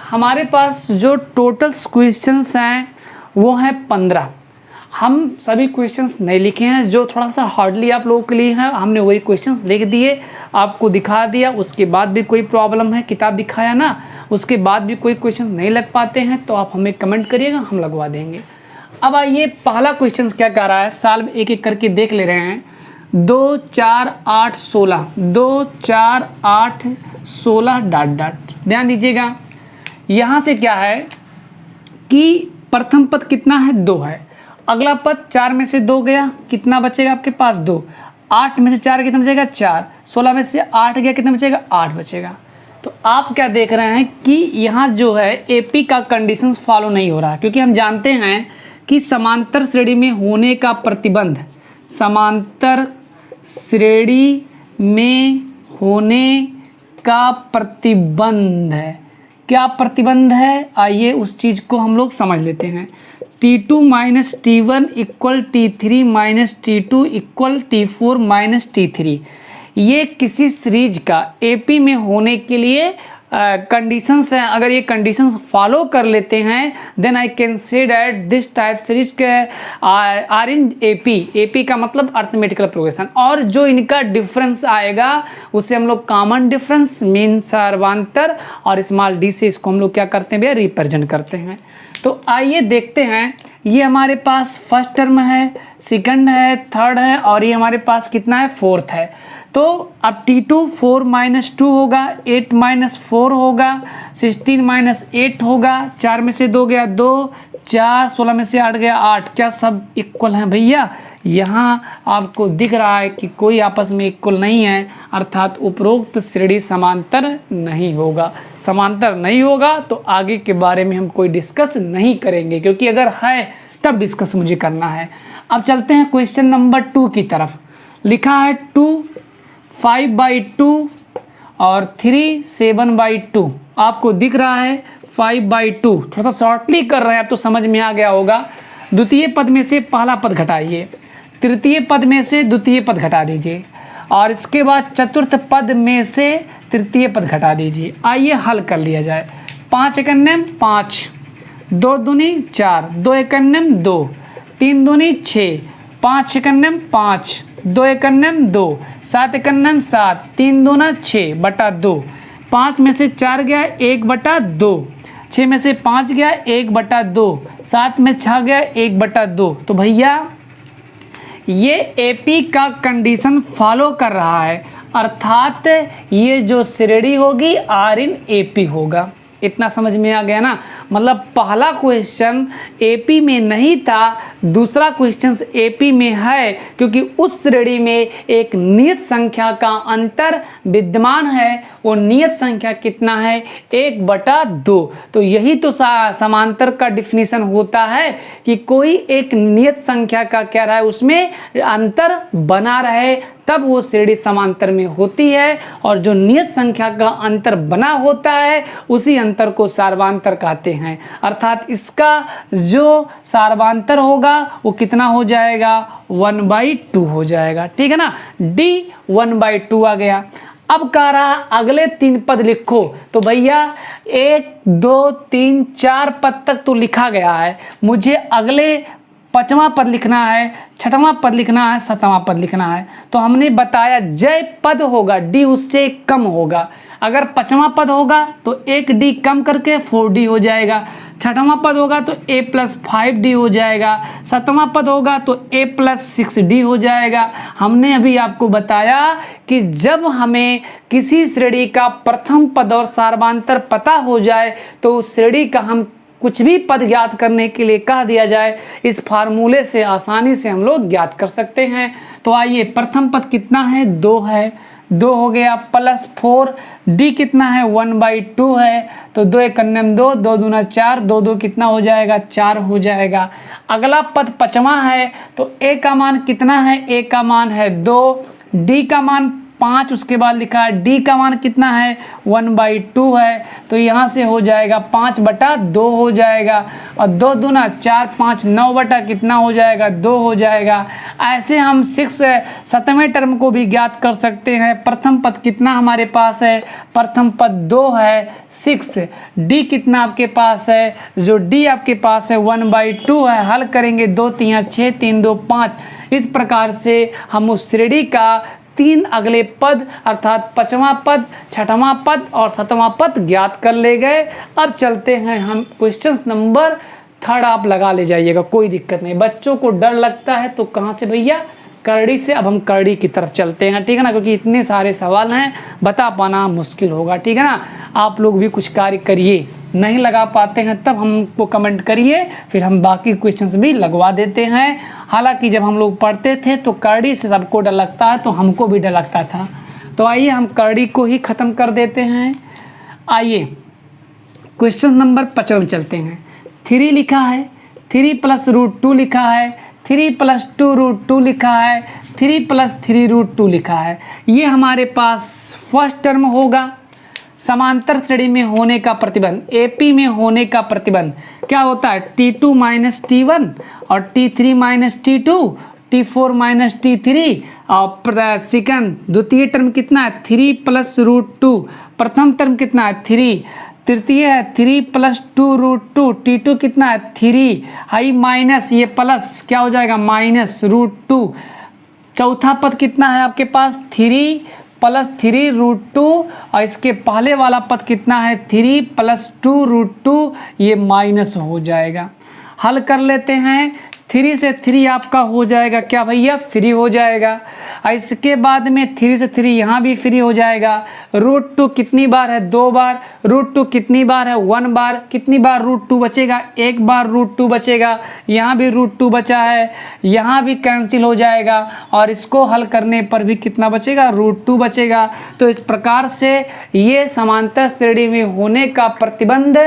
हमारे पास जो टोटल क्वेश्चंस हैं वो हैं 15। हम सभी क्वेश्चंस नहीं लिखे हैं, जो थोड़ा सा हार्डली आप लोगों के लिए है हमने वही क्वेश्चंस लिख दिए, आपको दिखा दिया। उसके बाद भी कोई प्रॉब्लम है, किताब दिखाया ना, उसके बाद भी कोई क्वेश्चन नहीं लग पाते हैं तो आप हमें कमेंट करिएगा, हम लगवा देंगे। अब आइए पहला क्वेश्चन क्या कह रहा है, सॉल्व एक एक करके देख ले रहे हैं। 2 4 8 16, 2 4 8 16 डॉट डॉट। ध्यान दीजिएगा, यहाँ से क्या है कि प्रथम पद कितना है 2 है, अगला पद 4 में से 2 गया, कितना बचेगा आपके पास 2, 8 में से 4 कितना बचेगा 4, 16 में से 8 गया, कितना बचेगा 8 बचेगा। तो आप क्या देख रहे हैं कि यहाँ जो है एपी का कंडीशंस फॉलो नहीं हो रहा है, क्योंकि हम जानते हैं कि समांतर श्रेणी में होने का प्रतिबंध, समांतर श्रेणी में होने का प्रतिबंध है। क्या प्रतिबंध है, आइए उस चीज़ को हम लोग समझ लेते हैं। T2 - T1 = T3 - T2 = T4 - T3, ये किसी सीरीज का एपी में होने के लिए कंडीशंस हैं। अगर ये कंडीशंस फॉलो कर लेते हैं then I can say that this type series के आर इन एपी। एपी का मतलब अर्थमेटिकल प्रोग्रेशन, और जो इनका डिफरेंस आएगा उसे हम लोग कॉमन डिफरेंस मीन सार्वांतर और स्मॉल डी से इसको हम लोग क्या करते हैं भैया रिप्रेजेंट करते हैं। तो आइए देखते हैं, ये हमारे पास फर्स्ट टर्म है, सेकंड है, थर्ड है और ये हमारे पास कितना है 4th है। तो अब T2 4 माइनस 2 होगा, 8 माइनस 4 होगा, 16 माइनस 8 होगा, 4 में से 2 गया 2, 4, 16 में से 8 गया 8। क्या सब इक्वल हैं भैया? यहाँ आपको दिख रहा है कि कोई आपस में इक्वल नहीं है, अर्थात उपरोक्त श्रेणी समांतर नहीं होगा। समांतर नहीं होगा तो आगे के बारे में हम कोई डिस्कस नहीं करेंगे, क्योंकि अगर है तब डिस्कस मुझे करना है। अब चलते हैं क्वेश्चन नंबर 2 की तरफ। लिखा है 2 5/2 और 3 7/2। आपको दिख रहा है 5/2। थोड़ा सा शॉर्टली कर रहे हैं, अब तो समझ में आ गया होगा। द्वितीय पद में से पहला पद घटाइए, तृतीय पद में से द्वितीय पद घटा दीजिए, और इसके बाद चतुर्थ पद में से तृतीय पद घटा दीजिए। आइए हल कर लिया जाए। 5 एकन्नम 5, 2 दूनी 4, 2 एकन्नम 2, 3 दूनी 6, 5 एकन्नम 5, 2 एकन्नम 2, 7 एकन्नम 7, 3 दूना 6/2। 5 में से 4 गया 1/2, 6 में से 5 गया 1/2, 7 में 6 गया 1/2। तो भैया ये एपी का कंडीशन फॉलो कर रहा है, अर्थात ये जो श्रेणी होगी आर इन एपी होगा। इतना समझ में आ गया ना? मतलब पहला क्वेश्चन एपी में नहीं था, दूसरा क्वेश्चन एपी में है, क्योंकि उस श्रेणी में एक नियत संख्या का अंतर विद्यमान है। वो नियत संख्या कितना है? 1/2। तो यही तो समांतर का डिफिनीशन होता है कि कोई एक नियत संख्या का क्या रहा है, उसमें अंतर बना रहे, तब वो श्रेणी समांतर में होती है। और जो नियत संख्या का अंतर बना होता है उसी अंतर को सार्वांतर कहते हैं। अर्थात इसका जो सार्वांतर होगा वो कितना हो जाएगा? 1/2 हो जाएगा। ठीक है ना? D 1/2 आ गया। अब कह रहा अगले 3 पद लिखो। तो भैया 1 2 3 4 पद तक तो लिखा गया है, मुझे अगले 5वां पद लिखना है, 6वां पद लिखना है, 7वां पद लिखना है। तो हमने बताया जय पद होगा D उससे कम होगा। अगर 5वां पद होगा तो 1 D कम करके 4D हो जाएगा, 6वां पद होगा तो A + 5D हो जाएगा, 7वां पद होगा तो A + 6D हो जाएगा। हमने अभी आपको बताया कि जब हमें किसी श्रेणी का प्रथम पद और सार्वांतर पता हो जाए तो उस श्रेणी का हम कुछ भी पद ज्ञात करने के लिए कह दिया जाए, इस फार्मूले से आसानी से हम लोग ज्ञात कर सकते हैं। तो आइए, प्रथम पद कितना है? 2 है, 2 हो गया प्लस 4। D कितना है? 1/2 है। तो 2 एकन्नम 2, 2 दूना 4, 2 2 कितना हो जाएगा? 4 हो जाएगा। अगला पद 5वां है, तो A का मान कितना है? A का मान है 2, D का मान 5, उसके बाद लिखा है D का मान कितना है? 1/2 है। तो यहाँ से हो जाएगा 5/2 हो जाएगा, और 2 दूना 4, 5 9 बटा कितना हो जाएगा? 2 हो जाएगा। ऐसे हम 7वें टर्म को भी ज्ञात कर सकते हैं। प्रथम पद कितना हमारे पास है? प्रथम पद 2 है, 6। D कितना आपके पास है? जो D आपके पास है 1/2 है। हल करेंगे 2 3 6, 3 2 5। इस प्रकार से हम उस श्रेणी का 3 अगले पद अर्थात 5वां पद, 6वां पद और 7वां पद ज्ञात कर ले गए। अब चलते हैं हम क्वेश्चन नंबर 3। आप लगा ले जाइएगा, कोई दिक्कत नहीं। बच्चों को डर लगता है तो कहाँ से भैया? करड़ी से। अब हम करड़ी की तरफ चलते हैं, ठीक है ना? क्योंकि इतने सारे सवाल हैं, बता पाना मुश्किल होगा, ठीक है ना? आप लोग भी कुछ कार्य करिए, नहीं लगा पाते हैं तब हमको कमेंट करिए, फिर हम बाकी क्वेश्चंस भी लगवा देते हैं। हालांकि जब हम लोग पढ़ते थे तो करड़ी से सबको डर लगता है, तो हमको भी डर लगता था। तो आइए हम करड़ी को ही ख़त्म कर देते हैं। आइए क्वेश्चन नंबर 5 में चलते हैं। 3 लिखा है, 3 + √2 लिखा है, 3 + 2 √2 लिखा है, 3 + 3 √2 लिखा है। ये हमारे पास फर्स्ट टर्म होगा। समांतर श्रेणी में होने का प्रतिबंध, एपी में होने का प्रतिबंध क्या होता है? T2 - T1 और T3 - T2, T4 - T3। और सेकंड द्वितीय टर्म कितना है? 3 + √2। प्रथम टर्म कितना है? 3। तृतीय है 3 + 2 √2। T2 कितना है? 3। हाई माइनस ये प्लस क्या हो जाएगा? -√2। चौथा पद कितना है आपके पास? 3 + 3 √2, और इसके पहले वाला पद कितना है? 3 + 2 √2, ये माइनस हो जाएगा। हल कर लेते हैं। 3 से 3 आपका हो जाएगा क्या भैया, फ्री हो जाएगा। इसके बाद में 3 से 3 यहाँ भी फ्री हो जाएगा। √2 कितनी बार है, 2 बार। √2 कितनी बार है, 1 बार। कितनी बार √2 बचेगा, 1 बार √2 बचेगा। यहाँ भी √2 बचा है, यहाँ भी कैंसिल हो जाएगा और इसको हल करने पर भी कितना बचेगा, √2 बचेगा। तो इस प्रकार से ये समांतर श्रेणी में होने का प्रतिबंध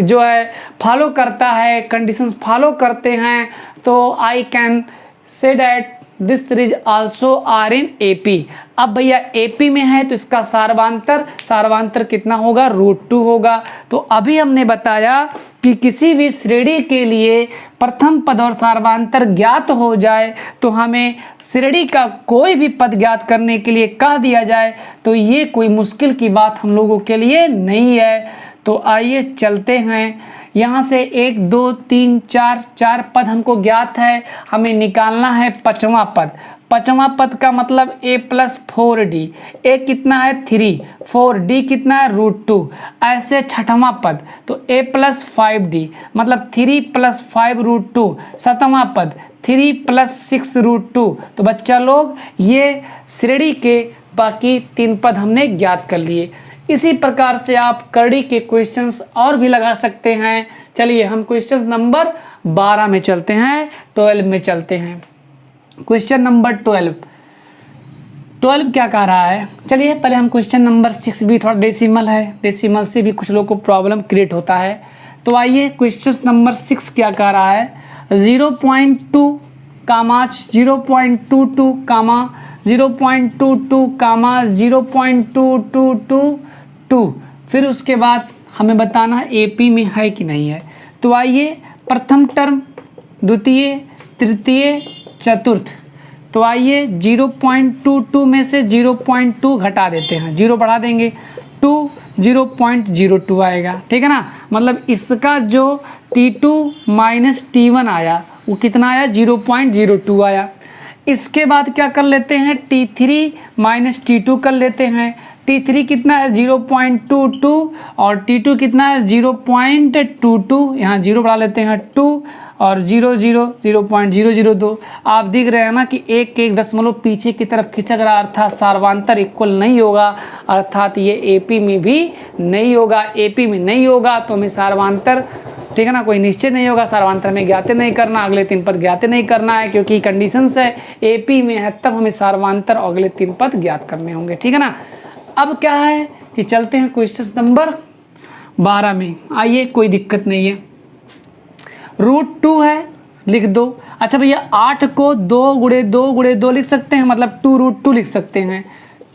जो है फॉलो करता है, कंडीशंस फॉलो करते हैं। तो I can say that this series also are in AP। अब भैया AP में है तो इसका सार्वांतर कितना होगा, √2 होगा। तो अभी हमने बताया कि किसी भी श्रेणी के लिए प्रथम पद और सार्वांतर ज्ञात हो जाए तो हमें श्रेणी का कोई भी पद ज्ञात करने के लिए कह दिया जाए तो ये कोई मुश्किल की बात हम लोगों के लिए नहीं है। तो आइए चलते हैं यहाँ से 1 2 3 4 पद हमको ज्ञात है, हमें निकालना है पांचवा पद। पांचवा पद का मतलब a + 4d। a कितना है 3, 4d कितना है √2। ऐसे छठवां पद तो a + 5d मतलब 3 + 5 √2। सातवां पद 3 + 6 √2। तो बच्चा लोग ये श्रेणी के बाकी 3 पद हमने ज्ञात कर लिए। इसी प्रकार से आप करड़ी के क्वेश्चंस और भी लगा सकते हैं। चलिए हम क्वेश्चन नंबर 12 में चलते हैं, 12 में चलते हैं। क्वेश्चन नंबर 12 क्या कह रहा है, चलिए पहले हम क्वेश्चन नंबर 6 भी थोड़ा डेसिमल है, डेसिमल से भी कुछ लोगों को प्रॉब्लम क्रिएट होता है। तो आइए क्वेश्चन नंबर 6 क्या कह रहा है, 0.2 कामा 0.22 कामा 0.22 कामा 0.2222। फिर उसके बाद हमें बताना है AP में है कि नहीं है। तो आइए प्रथम टर्म, द्वितीय, तृतीय, चतुर्थ। तो आइए 0.22 में से 0.2 घटा देते हैं, 0 बढ़ा देंगे, 2 0.02 आएगा, ठीक है ना। मतलब इसका जो T2 - T1 आया वो कितना आया, 0.02 आया। इसके बाद क्या कर लेते हैं, T3 - T2 कर लेते हैं। T3 कितना है 0.22 और T2 कितना है 0.22। यहाँ 0 बढ़ा लेते हैं, 2 और 0.002। आप देख रहे हैं ना कि एक दशमलव पीछे की तरफ खिसक रहा, अर्थात सार्वांतर इक्वल नहीं होगा, अर्थात ये AP में भी नहीं होगा। AP में नहीं होगा तो हमें सार्वांतर, ठीक है ना, कोई निश्चय नहीं होगा, सार्वांतर में ज्ञात नहीं करना, अगले 3 पद ज्ञात नहीं करना है, क्योंकि कंडीशंस है AP में है तब हमें सार्वांतर और अगले 3 पद ज्ञात करने होंगे, ठीक है ना। अब क्या है कि चलते हैं क्वेश्चन नंबर 12 में। आइए कोई दिक्कत नहीं है, √2 है लिख दो। अच्छा भैया 8 को 2 × 2 × 2 लिख सकते हैं, मतलब 2√2 लिख सकते हैं,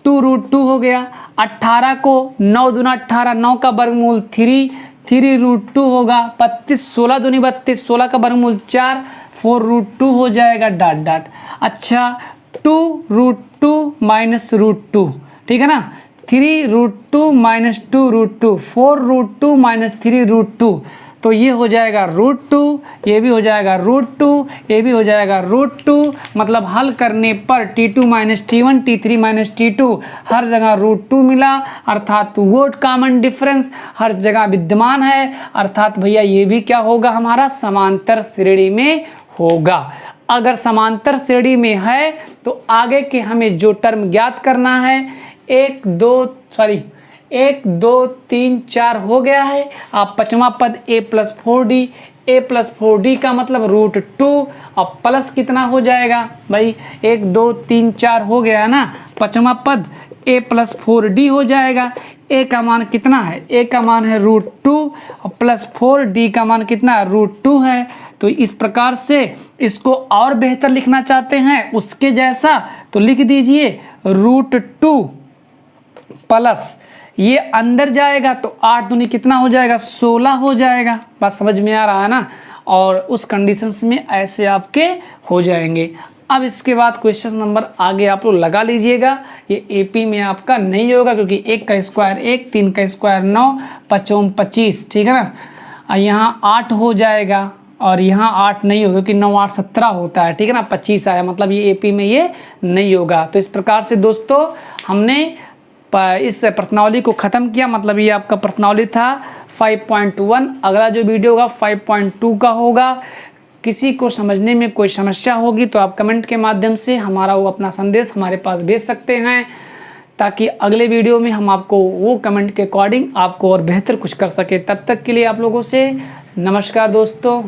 2√2 हो गया। 18 को 9 दूना 18, 9 का वर्गमूल 3 √2 होगा। 32 16 दूनी 32, 16 का वर्गमूल 4, 4√2 हो जाएगा डॉट डॉट। अच्छा 2√2 - √2, ठीक है ना, 3√2 - 2√2, 4√2 - 3√2। तो ये हो जाएगा √2, ये भी हो जाएगा √2, ये भी हो जाएगा √2। मतलब हल करने पर T2 - T1, T3 - T2 हर जगह √2 मिला, अर्थात वोट कॉमन डिफरेंस हर जगह विद्यमान है, अर्थात भैया ये भी क्या होगा, हमारा समांतर श्रेणी में होगा। अगर समांतर श्रेणी में है तो आगे के हमें जो टर्म ज्ञात करना है, 1 2 3 4 हो गया है। आप पांचवा पद a + 4d का मतलब √2 और प्लस कितना हो जाएगा भाई, 1 2 3 4 हो गया है ना। पांचवा पद a + 4d हो जाएगा। a का मान कितना है, a का मान है √2 और प्लस 4d का मान कितना है, √2 है। तो इस प्रकार से इसको और बेहतर लिखना चाहते हैं उसके जैसा तो लिख दीजिए √2 प्लस ये अंदर जाएगा तो 8 दूनी कितना हो जाएगा, 16 हो जाएगा। बात समझ में आ रहा है ना। और उस कंडीशंस में ऐसे आपके हो जाएंगे। अब इसके बाद क्वेश्चन नंबर आगे आप लोग लगा लीजिएगा, ये AP में आपका नहीं होगा क्योंकि 1 का स्क्वायर 1, 3 का स्क्वायर 9, 5 25, ठीक है ना। यहाँ 8 हो जाएगा और यहाँ 8 नहीं होगा क्योंकि 9 8 17 होता है, ठीक है ना, 25 आया, मतलब ये AP में ये नहीं होगा। तो इस प्रकार से दोस्तों हमने इस प्रश्नावली को ख़त्म किया, मतलब ये आपका प्रश्नावली था 5.1। अगला जो वीडियो होगा 5.2 का होगा, किसी को समझने में कोई समस्या होगी तो आप कमेंट के माध्यम से हमारा वो अपना संदेश हमारे पास भेज सकते हैं, ताकि अगले वीडियो में हम आपको वो कमेंट के अकॉर्डिंग आपको और बेहतर कुछ कर सके। तब तक के लिए आप लोगों से नमस्कार दोस्तों।